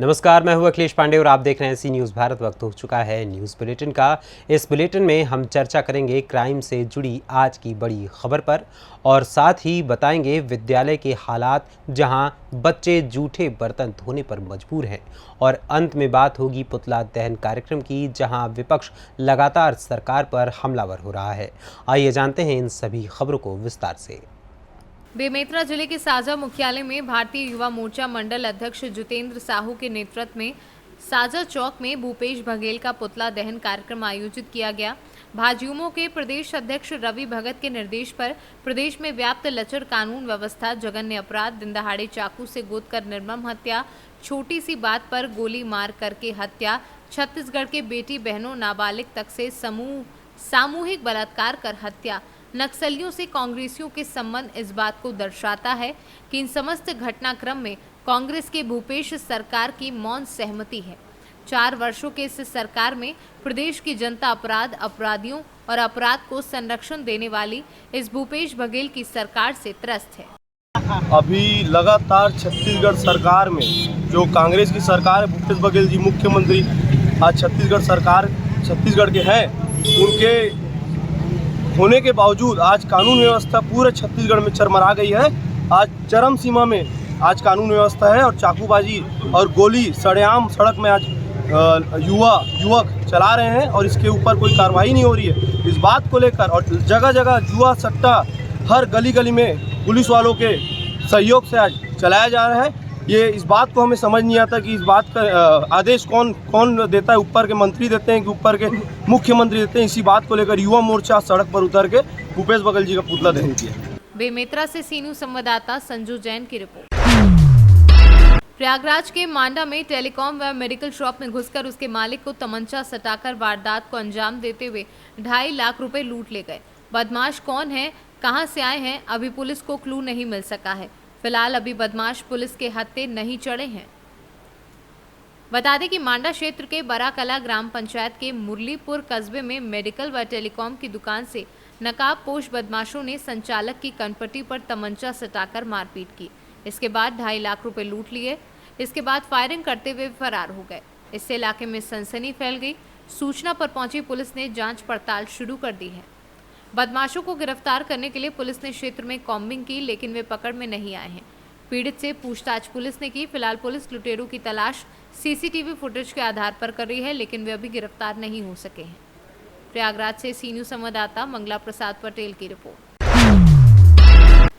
नमस्कार, मैं हूं अखिलेश पांडे और आप देख रहे हैं सी न्यूज़ भारत। वक्त हो चुका है न्यूज़ बुलेटिन का। इस बुलेटिन में हम चर्चा करेंगे क्राइम से जुड़ी आज की बड़ी खबर पर और साथ ही बताएंगे विद्यालय के हालात जहां बच्चे जूठे बर्तन धोने पर मजबूर हैं और अंत में बात होगी पुतला दहन कार्यक्रम की, जहां विपक्ष लगातार सरकार पर हमलावर हो रहा है। आइए जानते हैं इन सभी खबरों को विस्तार से। बेमेतरा जिले के साजा मुख्यालय में भारतीय युवा मोर्चा मंडल अध्यक्ष जितेंद्र साहू के नेतृत्व में साजा चौक में भूपेश बघेल का पुतला दहन कार्यक्रम आयोजित किया गया। भाजयुमो के प्रदेश अध्यक्ष रवि भगत के निर्देश पर प्रदेश में व्याप्त लचर कानून व्यवस्था, जघन्य अपराध, दिन दहाड़े चाकू से गोदकर निर्मम हत्या, छोटी सी बात पर गोली मार करके हत्या, छत्तीसगढ़ के बेटी बहनों नाबालिग तक से सामूहिक बलात्कार कर हत्या, नक्सलियों से कांग्रेसियों के संबंध इस बात को दर्शाता है कि इन समस्त घटनाक्रम में कांग्रेस के भूपेश सरकार की मौन सहमति है। 4 वर्षों के इस सरकार में प्रदेश की जनता अपराध, अपराधियों और अपराध को संरक्षण देने वाली इस भूपेश बघेल की सरकार से त्रस्त है। अभी लगातार छत्तीसगढ़ सरकार में जो कांग्रेस की सरकार है, भूपेश बघेल जी मुख्यमंत्री आज छत्तीसगढ़ के हैं, उनके होने के बावजूद आज कानून व्यवस्था पूरे छत्तीसगढ़ में चरमरा गई है। आज चरम सीमा में आज कानून व्यवस्था है और चाकूबाजी और गोली सरेआम सड़क में आज युवक चला रहे हैं और इसके ऊपर कोई कार्रवाई नहीं हो रही है। इस बात को लेकर और जगह जगह जुआ सट्टा हर गली गली में पुलिस वालों के सहयोग से आज चलाया जा रहा है। ये इस बात को हमें समझ नहीं आता कि इस बात का आदेश कौन देता है। ऊपर के मंत्री देते हैं कि ऊपर के मुख्यमंत्री देते हैं। इसी बात को लेकर युवा मोर्चा सड़क पर उतर के भूपेश बघेल जी का पुतला दहन किया। बेमेतरा से सीनू संवाददाता संजू जैन की रिपोर्ट। प्रयागराज के मांडा में टेलीकॉम व मेडिकल शॉप में घुसकर उसके मालिक को तमंचा सटाकर वारदात को अंजाम देते हुए 2.5 लाख रुपए लूट ले गए। बदमाश कौन है, कहां से आए हैं, अभी पुलिस को क्लू नहीं मिल सका है। फिलहाल अभी बदमाश पुलिस के हत्थे नहीं चढ़े हैं। बता दें कि मांडा क्षेत्र के बराकला ग्राम पंचायत के मुरलीपुर कस्बे में मेडिकल व टेलीकॉम की दुकान से नकाबपोश बदमाशों ने संचालक की कनपट्टी पर तमंचा सटाकर मारपीट की। इसके बाद 2.5 लाख रुपए लूट लिए। इसके बाद फायरिंग करते हुए फरार हो गए। इससे इलाके में सनसनी फैल गई। सूचना पर पहुंची पुलिस ने जांच पड़ताल शुरू कर दी है। बदमाशों को गिरफ्तार करने के लिए पुलिस ने क्षेत्र में कॉम्बिंग की, लेकिन वे पकड़ में नहीं आए हैं। पीड़ित से पूछताछ पुलिस ने की। फिलहाल पुलिस लुटेरों की तलाश सीसीटीवी फुटेज के आधार पर कर रही है, लेकिन वे अभी गिरफ्तार नहीं हो सके हैं। प्रयागराज से सीनू संवाददाता मंगला प्रसाद पटेल की रिपोर्ट।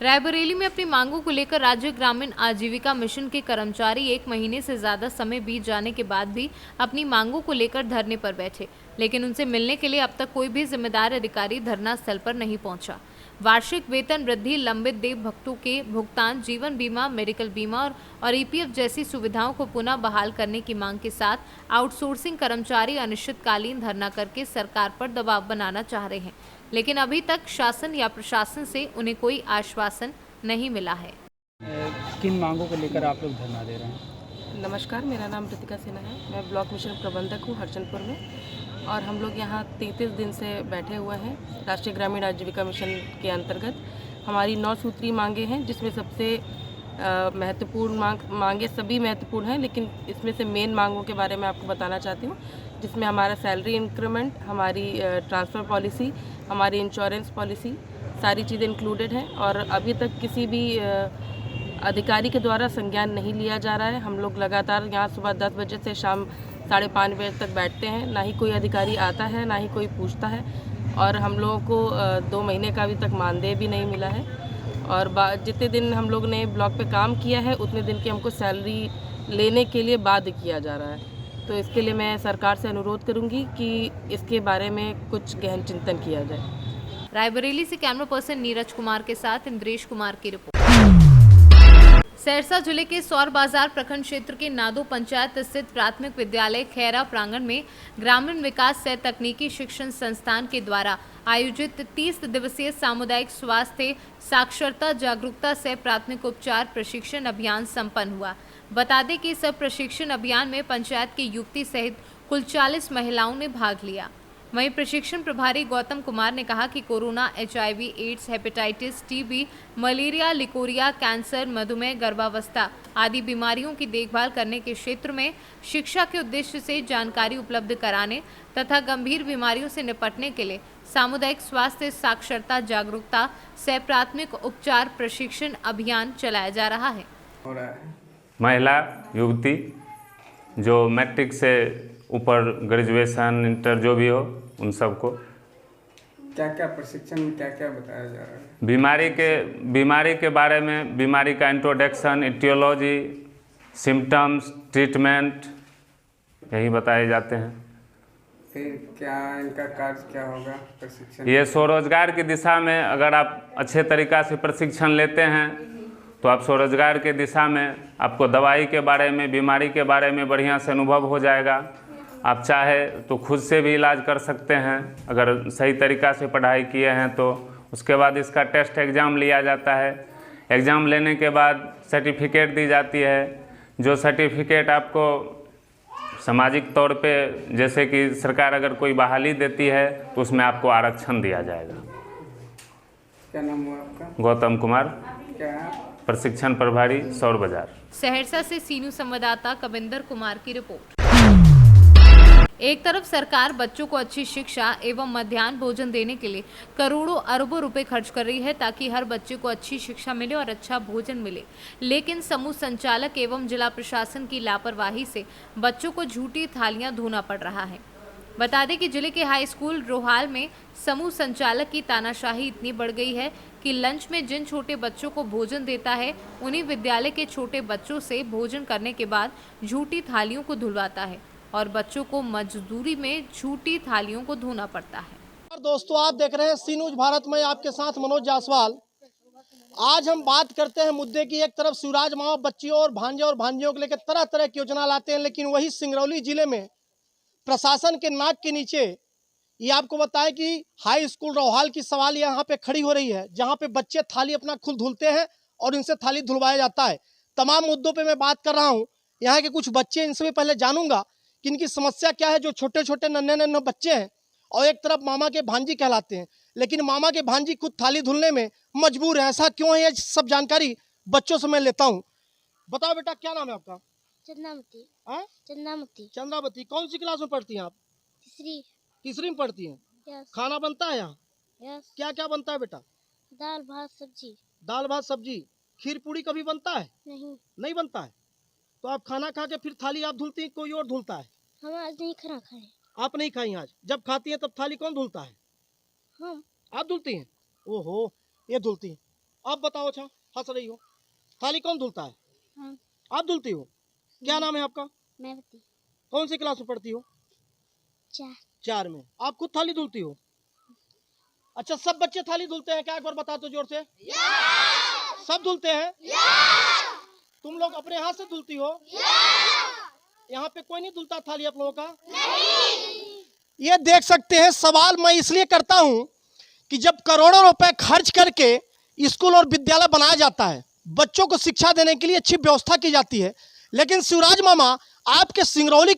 रायबरेली में अपनी मांगों को लेकर राज्य ग्रामीण आजीविका मिशन के कर्मचारी 1 महीने से ज्यादा समय बीत जाने के बाद भी अपनी मांगों को लेकर धरने पर बैठे, लेकिन उनसे मिलने के लिए अब तक कोई भी जिम्मेदार अधिकारी धरना स्थल पर नहीं पहुंचा। वार्षिक वेतन वृद्धि, लंबित देय भुगतों के भुगतान, जीवन बीमा, मेडिकल बीमा और ईपीएफ जैसी सुविधाओं को पुनः बहाल करने की मांग के साथ आउटसोर्सिंग कर्मचारी अनिश्चितकालीन धरना करके सरकार पर दबाव बनाना चाह रहे हैं, लेकिन अभी तक शासन या प्रशासन से उन्हें कोई आश्वासन नहीं मिला है। किन मांगों को लेकर आप लोग धरना दे रहे हैं? नमस्कार, मेरा नाम ऋतिका सिन्हा है। मैं ब्लॉक मिशन प्रबंधक हूँ हरचंदपुर में और हम लोग यहाँ 33 दिन से बैठे हुए हैं। राष्ट्रीय ग्रामीण आजीविका मिशन के अंतर्गत हमारी 9 सूत्री मांगे हैं, जिसमें सबसे महत्वपूर्ण मांगे सभी महत्वपूर्ण हैं, लेकिन इसमें से मेन मांगों के बारे में आपको बताना चाहती हूँ, जिसमें हमारा सैलरी इंक्रीमेंट, हमारी ट्रांसफ़र पॉलिसी, हमारी इंश्योरेंस पॉलिसी, सारी चीज़ें इंक्लूडेड हैं और अभी तक किसी भी अधिकारी के द्वारा संज्ञान नहीं लिया जा रहा है। हम लोग लगातार यहाँ सुबह 10 बजे से शाम 5:30 बजे तक बैठते हैं, ना ही कोई अधिकारी आता है, ना ही कोई पूछता है और हम लोगों को 2 महीने का अभी तक मानदेय भी नहीं मिला है और जितने दिन हम लोग ने ब्लॉक पे काम किया है उतने दिन की हमको सैलरी लेने के लिए बाध्य किया जा रहा है। तो इसके लिए मैं सरकार से अनुरोध करूँगी कि इसके बारे में कुछ गहन चिंतन किया जाए। रायबरेली से कैमरा पर्सन नीरज कुमार के साथ इंद्रेश कुमार की रिपोर्ट। सहरसा जिले के सौर बाजार प्रखंड क्षेत्र के नादो पंचायत स्थित प्राथमिक विद्यालय खैरा प्रांगण में ग्रामीण विकास सह तकनीकी शिक्षण संस्थान के द्वारा आयोजित 30 दिवसीय सामुदायिक स्वास्थ्य साक्षरता जागरूकता सह प्राथमिक उपचार प्रशिक्षण अभियान संपन्न हुआ। बता दें कि इस प्रशिक्षण अभियान में पंचायत की युवती सहित कुल 40 महिलाओं ने भाग लिया। वहीं प्रशिक्षण प्रभारी गौतम कुमार ने कहा कि कोरोना, HIV, एड्स, hepatitis, TB, malaria, leucorrhoea, cancer, मधुमेह, गर्भावस्था आदि बीमारियों की देखभाल करने के क्षेत्र में शिक्षा के उद्देश्य से जानकारी उपलब्ध कराने तथा गंभीर बीमारियों से निपटने के लिए सामुदायिक स्वास्थ्य साक्षरता जागरूकता सह प्राथमिक उपचार प्रशिक्षण अभियान चलाया जा रहा है। महिला युवती जो मैट्रिक से ऊपर ग्रेजुएशन, इंटर जो भी हो, उन सबको क्या क्या प्रशिक्षण में क्या क्या बताया जा रहा है? बीमारी के बारे में, बीमारी का इंट्रोडक्शन, इटियोलॉजी, सिम्टम्स, ट्रीटमेंट, यही बताए जाते हैं। फिर क्या इनका कार्य क्या होगा प्रशिक्षण? ये स्वरोजगार की दिशा में अगर आप अच्छे तरीक़ा से प्रशिक्षण लेते हैं तो आप स्वरोजगार के दिशा में, आपको दवाई के बारे में, बीमारी के बारे में बढ़िया से अनुभव हो जाएगा। आप चाहे तो खुद से भी इलाज कर सकते हैं अगर सही तरीक़ा से पढ़ाई किए हैं तो। उसके बाद इसका टेस्ट एग्ज़ाम लिया जाता है। एग्ज़ाम लेने के बाद सर्टिफिकेट दी जाती है, जो सर्टिफिकेट आपको सामाजिक तौर पे, जैसे कि सरकार अगर कोई बहाली देती है तो उसमें आपको आरक्षण दिया जाएगा। क्या नाम हुआ आपका? गौतम कुमार, क्या प्रशिक्षण प्रभारी, सौर बाजार। सहरसा से सीनू संवाददाता कविंदर कुमार की रिपोर्ट। एक तरफ सरकार बच्चों को अच्छी शिक्षा एवं मध्याह्न भोजन देने के लिए करोड़ों अरबों रुपए खर्च कर रही है ताकि हर बच्चे को अच्छी शिक्षा मिले और अच्छा भोजन मिले, लेकिन समूह संचालक एवं जिला प्रशासन की लापरवाही से बच्चों को झूठी थालियां धोना पड़ रहा है। बता दें कि जिले के हाई स्कूल रोहाल में समूह संचालक की तानाशाही इतनी बढ़ गई है कि लंच में जिन छोटे बच्चों को भोजन देता है उन्हीं विद्यालय के छोटे बच्चों से भोजन करने के बाद झूठी थालियों को धुलवाता है और बच्चों को मजदूरी में झूठी थालियों को धोना पड़ता है। दोस्तों, आप देख रहे हैं सी न्यूज भारत में, आपके साथ मनोज जायसवाल। आज हम बात करते हैं मुद्दे की। एक तरफ शिवराज माँ बच्चियों और भांजियों को लेकर तरह तरह की योजना लाते हैं, लेकिन वही सिंगरौली जिले में प्रशासन के नाक के नीचे ये आपको बताएं कि हाई स्कूल रोहाल की सवाल यहाँ पे खड़ी हो रही है, जहाँ पे बच्चे थाली अपना खुद धुलते हैं और इनसे थाली धुलवाया जाता है। तमाम मुद्दों पे मैं बात कर रहा हूँ। यहाँ के कुछ बच्चे, इनसे भी पहले जानूंगा कि इनकी समस्या क्या है। जो छोटे छोटे नन्हे बच्चे हैं और एक तरफ मामा के भांजी कहलाते हैं, लेकिन मामा के भांजी खुद थाली धुलने में मजबूर है। ऐसा क्यों है, ये सब जानकारी बच्चों से मैं लेता हूँ। बताओ बेटा, क्या नाम है आपका? चंद्रावती। चंद्रावती। चंद्रावती, कौन सी क्लास में पढ़ती हैं आप? तीसरी में पढ़ती हैं। यस। खाना बनता है यहाँ? यस। क्या क्या बनता है बेटा? दाल भात सब्जी। दाल भात सब्जी। खीर पूड़ी कभी बनता है? नहीं बनता है। तो आप खाना खा के फिर थाली आप धुलती हैं, कोई और धुलता है? हम आज नहीं खाना खाए। आप नहीं खाई आज? जब खाती हैं तब थाली कौन धुलता है? हम। आप धुलती हैं? ओहो, ये धुलती हैं। आप बताओ, अच्छा हंस रही हो, थाली कौन धुलता है? हम। आप धुलती हो? क्या नाम है आपका? मैवती। कौन सी क्लास में पढ़ती हो? 4 में। आप खुद थाली धुलती हो? अच्छा, सब बच्चे थाली धुलते हैं क्या? एक बार बता दो जोर से। सब धुलते हैं? तुम लोग अपने हाथ से धुलती हो? यहाँ पे कोई नहीं धुलता थाली आप लोगों का? नहीं। ये देख सकते हैं, सवाल मैं इसलिए करता हूँ कि जब करोड़ों रुपए खर्च करके स्कूल और विद्यालय बनाया जाता है, बच्चों को शिक्षा देने के लिए अच्छी व्यवस्था की जाती है, लेकिन शिवराज मामा, आपके सिंगरौली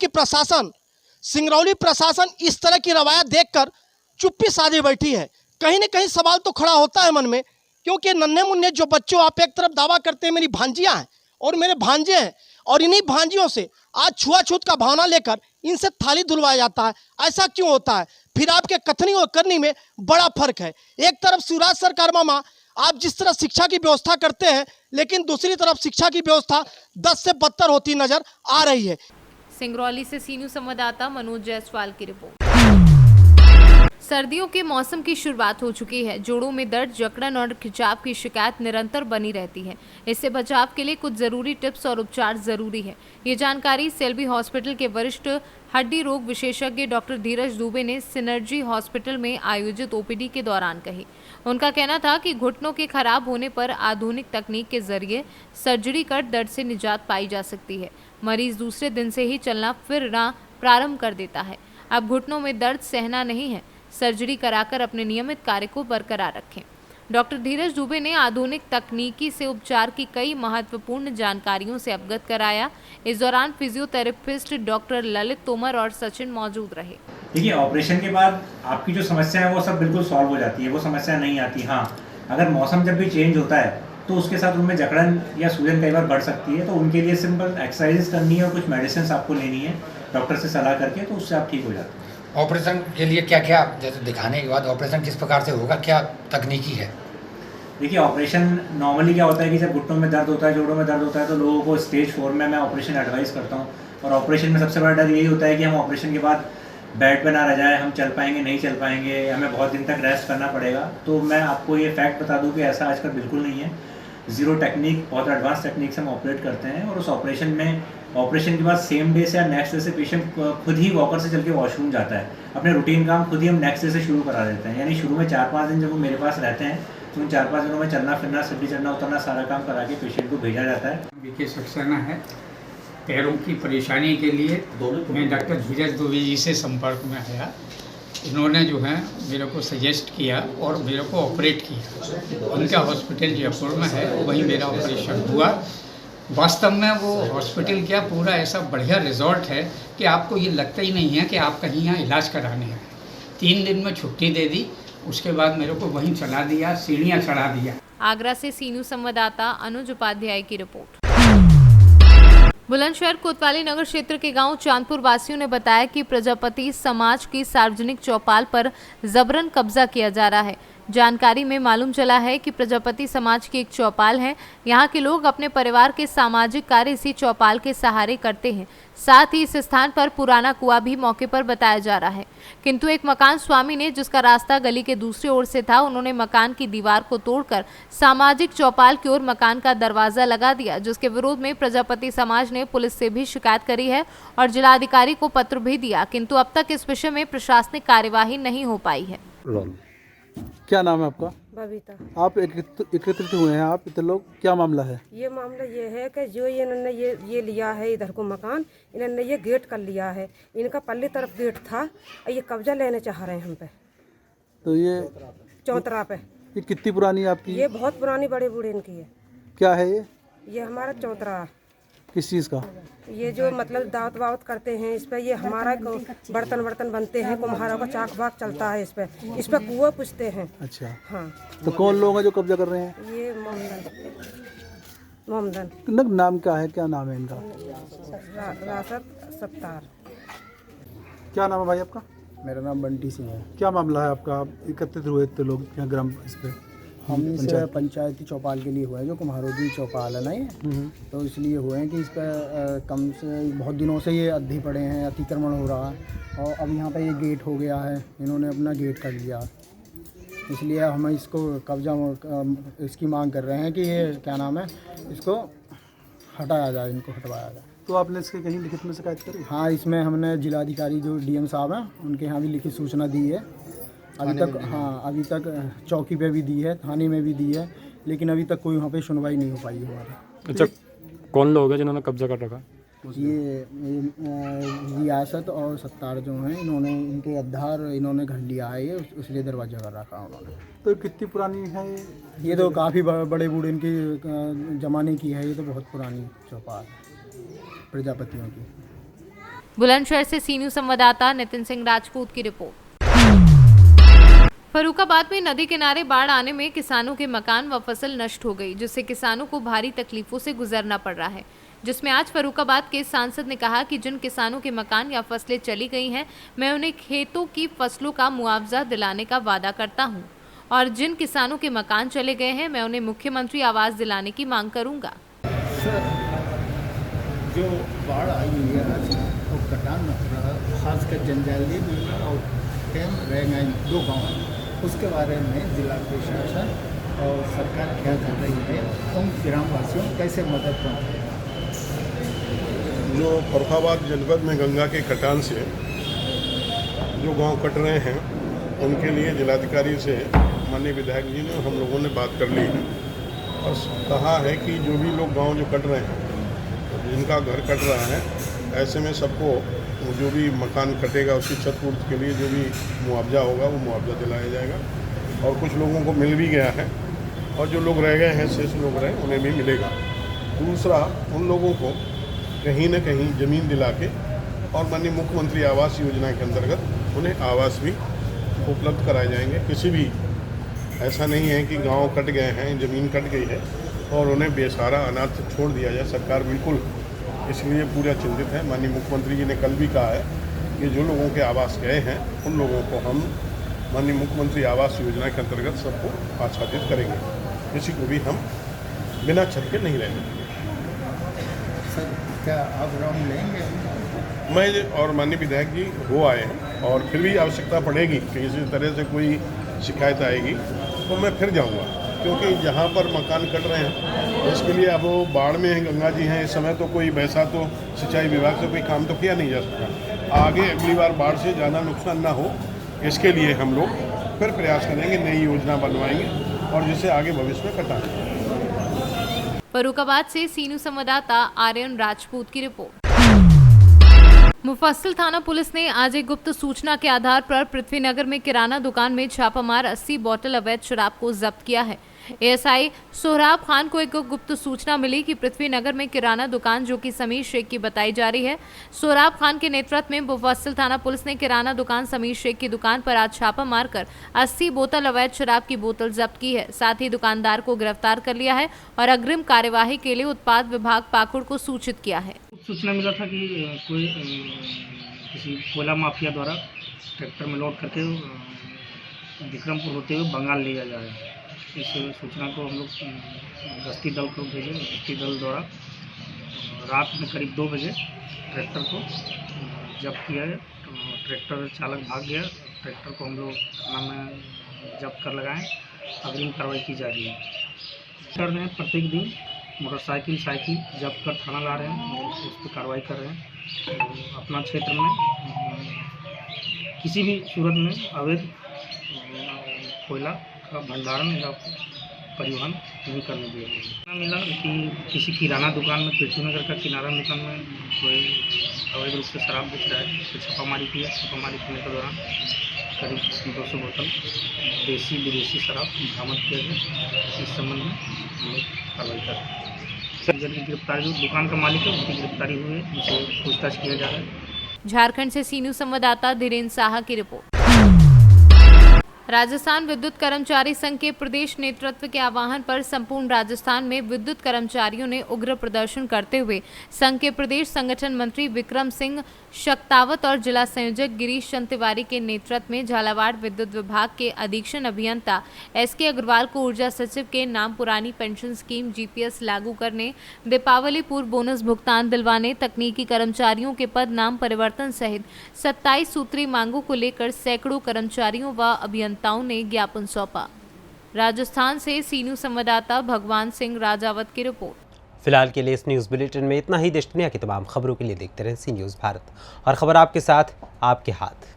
प्रशासन इस तरह की रवायत देखकर चुप्पी साधे बैठी है। कहीं न कहीं सवाल तो खड़ा होता है मन में, क्योंकि नन्हे मुन्ने जो बच्चों, आप एक तरफ दावा करते हैं मेरी भांजियां हैं और मेरे भांजे हैं, और इन्हीं भांजियों से आज छुआछूत का भावना लेकर इनसे थाली धुलवाया जाता है। ऐसा क्यों होता है? फिर आपके कथनी और करनी में बड़ा फर्क है। एक तरफ शिवराज सरकार मामा, आप जिस तरह शिक्षा की व्यवस्था करते हैं, लेकिन दूसरी तरफ शिक्षा की व्यवस्था 10 से बदतर होती नजर आ रही है। सिंगरौली से सीनू संवाददाता मनोज जायसवाल की रिपोर्ट। सर्दियों के मौसम की शुरुआत हो चुकी है। जोड़ों में दर्द, जकड़न और खिंचाव की शिकायत निरंतर बनी रहती है। इससे बचाव के लिए कुछ जरूरी टिप्स और उपचार जरूरी है। ये जानकारी सेल्बी हॉस्पिटल के वरिष्ठ हड्डी रोग विशेषज्ञ डॉक्टर धीरज दुबे ने सिनर्जी हॉस्पिटल में आयोजित ओपीडी के दौरान कही। उनका कहना था कि घुटनों के खराब होने पर आधुनिक तकनीक के जरिए सर्जरी कर दर्द से निजात पाई जा सकती है। मरीज दूसरे दिन से ही चलना फिरना प्रारंभ कर देता है। अब घुटनों में दर्द सहना नहीं है, सर्जरी कराकर अपने नियमित कार्य को बरकरार रखें। डॉक्टर धीरज दुबे ने आधुनिक तकनीकी से उपचार की कई महत्वपूर्ण जानकारियों से अवगत कराया। इस दौरान फिजियोथेरेपिस्ट डॉक्टर ललित तोमर और सचिन मौजूद रहे। देखिए, ऑपरेशन के बाद आपकी जो समस्या है वो सब बिल्कुल सॉल्व हो जाती है, वो समस्या नहीं आती। हाँ, अगर मौसम जब भी चेंज होता है तो उसके साथ उनमें जकड़न या सूजन कई बार बढ़ सकती है, तो उनके लिए सिंपल एक्सरसाइजेस करनी है और कुछ मेडिसिन आपको लेनी है डॉक्टर से सलाह करके, तो उससे आप ठीक हो जाते हैं। ऑपरेशन के लिए क्या क्या, जैसे दिखाने के बाद ऑपरेशन किस प्रकार से होगा, क्या तकनीकी है? देखिए, ऑपरेशन नॉर्मली क्या होता है कि जब घुटनों में दर्द होता है, जोड़ों में दर्द होता है, तो लोगों को स्टेज 4 में मैं ऑपरेशन एडवाइस करता हूँ। और ऑपरेशन में सबसे बड़ा डर यही होता है कि हम ऑपरेशन के बाद बेड पे ना रह जाए, हम चल पाएंगे नहीं चल पाएंगे, हमें बहुत दिन तक रेस्ट करना पड़ेगा। तो मैं आपको ये फैक्ट बता दूं कि ऐसा आजकल बिल्कुल नहीं है। ज़ीरो टेक्निक, बहुत एडवांस टेक्निक से हम ऑपरेट करते हैं, और उस ऑपरेशन में ऑपरेशन के बाद सेम डे से या नेक्स्ट डे से पेशेंट खुद ही वॉकर से चल के वॉशरूम जाता है। अपने रूटीन काम खुद ही हम नेक्स्ट डे से शुरू करा देते हैं। यानी शुरू में 4-5 दिन जब वो मेरे पास रहते हैं तो उन 4-5 दिनों में चलना फिरना, सीढ़ी चढ़ना उतरना सारा काम करा के पेशेंट को भेजा जाता है। विके सक्सेना है। पैरों की परेशानी के लिए मैं डॉक्टर धीरज दुबे जी से संपर्क में आया। इन्होंने जो है मेरे को सजेस्ट किया और मेरे को ऑपरेट किया। उनका हॉस्पिटल जयपुर में है, वहीं मेरा ऑपरेशन हुआ। वास्तव में वो हॉस्पिटल क्या पूरा ऐसा बढ़िया रिजॉर्ट है कि आपको ये लगता ही नहीं है कि आप कहीं यहाँ इलाज कराने हैं। 3 दिन में छुट्टी दे दी, उसके बाद मेरे को वहीं चला दिया, सीढ़ियाँ चढ़ा दिया। आगरा से सी न्यूज़ संवाददाता अनुज उपाध्याय की रिपोर्ट। बुलंदशहर कोतवाली नगर क्षेत्र के गांव चांदपुर वासियों ने बताया कि प्रजापति समाज की सार्वजनिक चौपाल पर जबरन कब्जा किया जा रहा है। जानकारी में मालूम चला है कि प्रजापति समाज की एक चौपाल है। यहाँ के लोग अपने परिवार के सामाजिक कार्य इसी चौपाल के सहारे करते हैं। साथ ही इस स्थान पर पुराना कुआं भी मौके पर बताया जा रहा है, किंतु एक मकान स्वामी ने, जिसका रास्ता गली के दूसरी ओर से था, उन्होंने मकान की दीवार को तोड़कर सामाजिक चौपाल की ओर मकान का दरवाजा लगा दिया, जिसके विरोध में प्रजापति समाज ने पुलिस से भी शिकायत करी है और जिलाधिकारी को पत्र भी दिया, किंतु अब तक इस विषय में प्रशासनिक कार्यवाही नहीं हो पाई है। क्या नाम है आपका? बबीता। आप एकत्रित हुए हैं आप इतने लोग, क्या मामला है? ये मामला ये है कि जो इन्होंने ये लिया है इधर को मकान, इन्होंने ये गेट कर लिया है। इनका पल्ली तरफ गेट था, ये कब्जा लेने चाह रहे हैं हम पे। तो ये चौतरा पे। ये कितनी पुरानी है आपकी? ये बहुत पुरानी, बड़े बूढ़े इनकी है। क्या है ये? ये हमारा चौतरा। किस चीज़ का? ये जो मतलब दावत वावत करते हैं इस पे, ये हमारा बर्तन बनते हैं, कुम्हारों का चाक वाक चलता है इस पे कुआं पूछते हैं। अच्छा, हाँ। तो कौन लोग हैं जो कब्जा कर रहे हैं? ये मोहम्मदन। नाम क्या है, क्या नाम है इनका? रासत सत्तार। क्या नाम है भाई आपका? मेरा नाम बंटी सिंह है। क्या मामला है आपका? आप एकत्रित हुए थे लोग यहाँ ग्राम इस पे? हम इस पंचायती चौपाल के लिए हुए हैं, जो कुम्हारों चौपाल है ना, तो इसलिए हुए हैं कि इस पर कम से बहुत दिनों से ये अद्धे पड़े हैं, अतिक्रमण हो रहा है, और अब यहाँ पे ये गेट हो गया है, इन्होंने अपना गेट कर लिया, इसलिए हम इसको कब्जा इसकी मांग कर रहे हैं कि ये क्या नाम है, इसको हटाया जाए, इनको हटवाया जाए। तो आपने इसके कहीं लिखित में शिकायत करी? हाँ, इसमें हमने जिलाधिकारी जो डीएम साहब हैं उनके यहाँ भी लिखित सूचना दी है अभी तक। हाँ, अभी तक चौकी पे भी दी है, थाने में भी दी है, लेकिन अभी तक कोई वहाँ पे सुनवाई नहीं हो पाई है हमारी। अच्छा, कौन लोग हैं जिन्होंने कब्जा कर रखा? ये रियासत और सत्तार जो हैं, इन्होंने इनके आधार इन्होंने घर लिया है, ये इसलिए दरवाजा कर रखा उन्होंने। तो कितनी पुरानी है ये? तो काफ़ी बड़े बूढ़े इनके ज़माने की है, ये तो बहुत पुरानी चौपाल प्रजापतियों की। बुलंदशहर से सी न्यूज़ संवाददाता नितिन सिंह राजपूत की रिपोर्ट। फर्रुखाबाद में नदी किनारे बाढ़ आने में किसानों के मकान व फसल नष्ट हो गई, जिससे किसानों को भारी तकलीफों से गुजरना पड़ रहा है। जिसमें आज फर्रुखाबाद के सांसद ने कहा कि जिन किसानों के मकान या फसलें चली गई हैं, मैं उन्हें खेतों की फसलों का मुआवजा दिलाने का वादा करता हूं, और जिन किसानों के मकान चले गए हैं, मैं उन्हें मुख्यमंत्री आवास दिलाने की मांग करूंगा। जो बाढ़ आई है और कटान खासकर जंजाली और कैम रह गए 2 गाँव, उसके बारे में जिला प्रशासन और सरकार क्या कर रही है, उन ग्रामवासियों को कैसे मदद पहुँचाए? जो फर्रुखाबाद जनपद में गंगा के कटान से जो गांव कट रहे हैं, उनके लिए जिलाधिकारी से माननीय विधायक जी ने हम लोगों ने बात कर ली है और कहा है कि जो भी लोग गांव जो कट रहे हैं, जिनका घर कट रहा है, ऐसे में सबको जो भी मकान कटेगा उसकी छत पूर्ति के लिए जो भी मुआवजा होगा वो मुआवजा दिलाया जाएगा। और कुछ लोगों को मिल भी गया है, और जो लोग रह गए हैं, शेष लोग रहे, उन्हें भी मिलेगा। दूसरा, उन लोगों को कहीं न कहीं ज़मीन दिला के और माननीय मुख्यमंत्री आवास योजना के अंतर्गत उन्हें आवास भी उपलब्ध कराए जाएंगे। किसी भी ऐसा नहीं है कि गांव कट गए हैं, ज़मीन कट गई है और उन्हें बेसहारा अनाथ छोड़ दिया जाए। सरकार बिल्कुल इसलिए पूरा चिंतित है। माननीय मुख्यमंत्री जी ने कल भी कहा है कि जो लोगों के आवास गए हैं उन लोगों को हम माननीय मुख्यमंत्री आवास योजना के अंतर्गत सबको आच्छादित करेंगे। किसी को भी हम बिना छत के नहीं रहेंगे। सर, क्या आप राउंड लेंगे? मैं और माननीय विधायक जी हो आए हैं, और फिर भी आवश्यकता पड़ेगी कि किसी तरह से कोई शिकायत आएगी तो मैं फिर जाऊंगा, क्योंकि जहाँ पर मकान कट रहे हैं इसके लिए अब वो बाढ़ में हैं, गंगा जी हैं, इस समय तो कोई वैसा तो सिंचाई विभाग से कोई काम तो किया नहीं जा सकता। आगे अगली बार बाढ़ से ज़्यादा नुकसान ना हो, इसके लिए हम लोग फिर प्रयास करेंगे, नई योजना बनवाएंगे और जिसे आगे भविष्य में कटाएंगे। फर्रुखाबाद से सीनू संवाददाता आर्यन राजपूत की रिपोर्ट। मुफस्सिल थाना पुलिस ने आज एक गुप्त सूचना के आधार पर पृथ्वीनगर में किराना दुकान में छापामार 80 बोतल अवैध शराब को जब्त किया है। एएसआई सोहराब खान को एक गुप्त सूचना मिली कि पृथ्वीनगर में किराना दुकान जो कि समीर शेख की बताई जा रही है। सोहराब खान के नेतृत्व में मुफस्सिल थाना पुलिस ने किराना दुकान समीर शेख की दुकान पर आज छापा मारकर 80 बोतल अवैध शराब की बोतल जब्त की है। साथ ही दुकानदार को गिरफ्तार कर लिया है और अग्रिम कार्यवाही के लिए उत्पाद विभाग पाकुड़ को सूचित किया है। सूचना मिला था कि कोई किसी कोयला माफिया द्वारा ट्रैक्टर में लोड करके विक्रमपुर होते हुए बंगाल ले जा रहा है। इस सूचना को हम लोग गश्ती दल को भेजे। गश्ती दल द्वारा रात में करीब 2 बजे ट्रैक्टर को जब्त किया है। ट्रैक्टर चालक भाग गया। ट्रैक्टर को हम लोग थाना में जब्त कर लगाएं। अग्रिम कार्रवाई की जा रही है। सर ने प्रत्येक दिन मोटरसाइकिल साइकिल जब्त कर थाना ला रहे हैं और उस पर कार्रवाई कर रहे हैं। अपना क्षेत्र में किसी भी सूरत में अवैध कोयला का भंडारण या परिवहन नहीं करने दिया गया। मिला कि किसी किराना दुकान में, पृथ्वीनगर का किराना दुकान में कोई अवैध रूप से शराब बेच रहा है। तो छापामारी किया। छापामारी करने के दौरान करीब 200 बोतल देसी विदेशी शराब बरामद किया गया। इस संबंध में हम लोग कार्रवाई कर रहे हैं। जल्द गिरफ्तारी हुई, दुकान का मालिक है, उसकी गिरफ्तारी हुई है, उसे पूछताछ किया जा रहा है। झारखंड से सीनू संवाददाता धीरेन्द्र साहा की रिपोर्ट। राजस्थान विद्युत कर्मचारी संघ के प्रदेश नेतृत्व के आह्वान पर संपूर्ण राजस्थान में विद्युत कर्मचारियों ने उग्र प्रदर्शन करते हुए संघ के प्रदेश संगठन मंत्री विक्रम सिंह शक्तावत और जिला संयोजक गिरीश चंद तिवारी के नेतृत्व में झालावाड़ विद्युत विभाग के अधीक्षण अभियंता एसके अग्रवाल को ऊर्जा सचिव के नाम पुरानी पेंशन स्कीम जीपीएस लागू करने, दीपावली पूर्व बोनस भुगतान दिलवाने, तकनीकी कर्मचारियों के पद नाम परिवर्तन सहित 27 सूत्री मांगों को लेकर सैकड़ों कर्मचारियों व अभियंताओं ने ज्ञापन सौंपा। राजस्थान से सीनू संवाददाता भगवान सिंह राजावत की रिपोर्ट। फिलहाल के लिए इस न्यूज़ बुलेटिन में इतना ही। देश दुनिया की तमाम खबरों के लिए देखते रहें सी न्यूज़ भारत, और खबर आपके साथ, आपके हाथ।